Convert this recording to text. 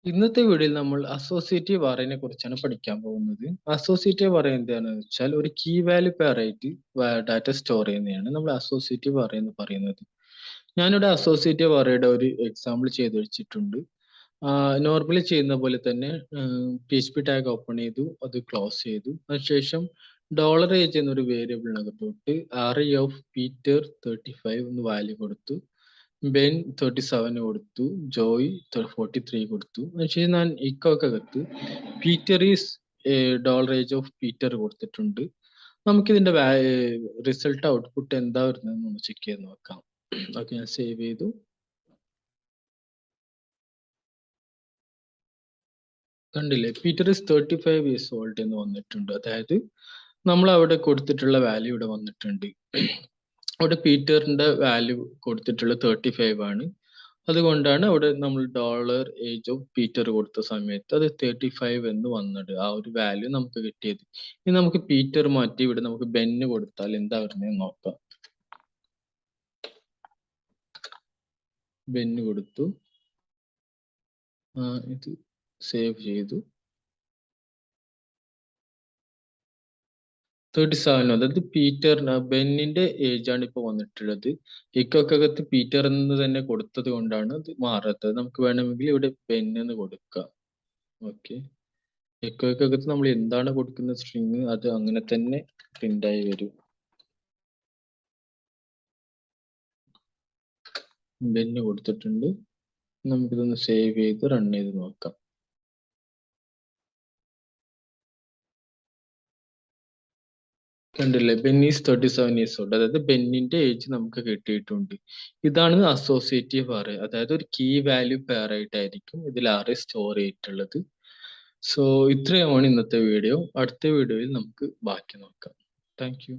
ഇന്നത്തെ വീഡിയോയിൽ നമ്മൾ അസോസിയേറ്റീവ് അറേനെ കുറിച്ചാണ് പഠിക്കാൻ പോകുന്നത്. അസോസിയേറ്റീവ് അറേ എന്താണെന്ന് വെച്ചാൽ ഒരു കീ വാല്യൂ പെയർ ആയിട്ട് ഡാറ്റ സ്റ്റോർ ചെയ്യുന്നതാണ് നമ്മൾ അസോസിയേറ്റീവ് അറേ എന്ന് പറയുന്നത്. ഞാനിവിടെ അസോസിയേറ്റീവ് അറേയുടെ ഒരു എക്സാമ്പിൾ ചെയ്ത് വെച്ചിട്ടുണ്ട്. നോർമലി ചെയ്യുന്ന പോലെ തന്നെ PHP ടാഗ് ഓപ്പൺ ചെയ്തു, അത് ക്ലോസ് ചെയ്തു. അതിനുശേഷം $age എന്നൊരു വേരിയബിളിനകത്തോട്ട് array of Peter 35 എന്ന് വാല്യൂ കൊടുത്തു. ബെൻ 37 കൊടുത്തു, ജോയ് 43 കൊടുത്തു. അതിനുശേഷം ഞാൻ ഇക്കകത്ത് Peter is $age of Peter കൊടുത്തിട്ടുണ്ട്. നമുക്കിതിന്റെ റിസൾട്ട് ഔട്ട്പുട്ട് എന്താ വരുന്നതെന്ന് ഒന്ന് ചെക്ക് ചെയ്ത് നോക്കാം. ഓക്കെ, ഞാൻ സേവ് ചെയ്തു. കണ്ടില്ലേ, പീറ്റർ ഈസ് 35 years old എന്ന് വന്നിട്ടുണ്ട്. അതായത് നമ്മൾ അവിടെ കൊടുത്തിട്ടുള്ള വാല്യൂ ഇവിടെ വന്നിട്ടുണ്ട്. അവിടെ പീറ്ററിന്റെ വാല്യൂ കൊടുത്തിട്ടുള്ള 35 ആണ്. അതുകൊണ്ടാണ് അവിടെ നമ്മൾ $age ഓഫ് പീറ്റർ കൊടുത്ത സമയത്ത് അത് 35 എന്ന് വന്നത്. ആ ഒരു വാല്യൂ നമുക്ക് കിട്ടിയത്. ഇനി നമുക്ക് പീറ്റർ മാറ്റി ഇവിടെ നമുക്ക് ബെന്ന് കൊടുത്താൽ എന്താ വരുന്നത് നോക്കാം. ബെന്ന് കൊടുത്തു, ഇത് സേവ് ചെയ്തു. 37, അതായത് പീറ്ററിന് ബെന്നിന്റെ ഏജ് ആണ് ഇപ്പൊ വന്നിട്ടുള്ളത്. ഇക്കകത്ത് പീറ്റർ എന്ന് തന്നെ കൊടുത്തത് കൊണ്ടാണ് അത് മാറാത്തത്. നമുക്ക് വേണമെങ്കിൽ ഇവിടെ ബെൻ എന്ന് കൊടുക്കാം. ഓക്കെ, ഇക്കകത്ത് നമ്മൾ എന്താണ് കൊടുക്കുന്ന സ്ട്രിങ് അത് അങ്ങനെ തന്നെ പ്രിന്റ് ആയി വരും. ബെന്ന് കൊടുത്തിട്ടുണ്ട്. നമുക്കിതൊന്ന് സേവ് ചെയ്ത് റൺ ചെയ്ത് നോക്കാം. കണ്ടില്ലേ, ബെൻ ഈസ് 37 years old, അതായത് ബെന്നിന്റെ ഏജ് നമുക്ക് കിട്ടിയിട്ടുണ്ട്. ഇതാണ് അസോസിയേറ്റീവ് അറേ, അതായത് ഒരു കീ വാല്യൂ പെയർ ആയിട്ടായിരിക്കും ഇതിൽ അറേ സ്റ്റോർ ചെയ്തിട്ടുള്ളത്. സോ ഇത്രയുമാണ് ഇന്നത്തെ വീഡിയോ. അടുത്ത വീഡിയോയിൽ നമുക്ക് ബാക്കി നോക്കാം. Thank you.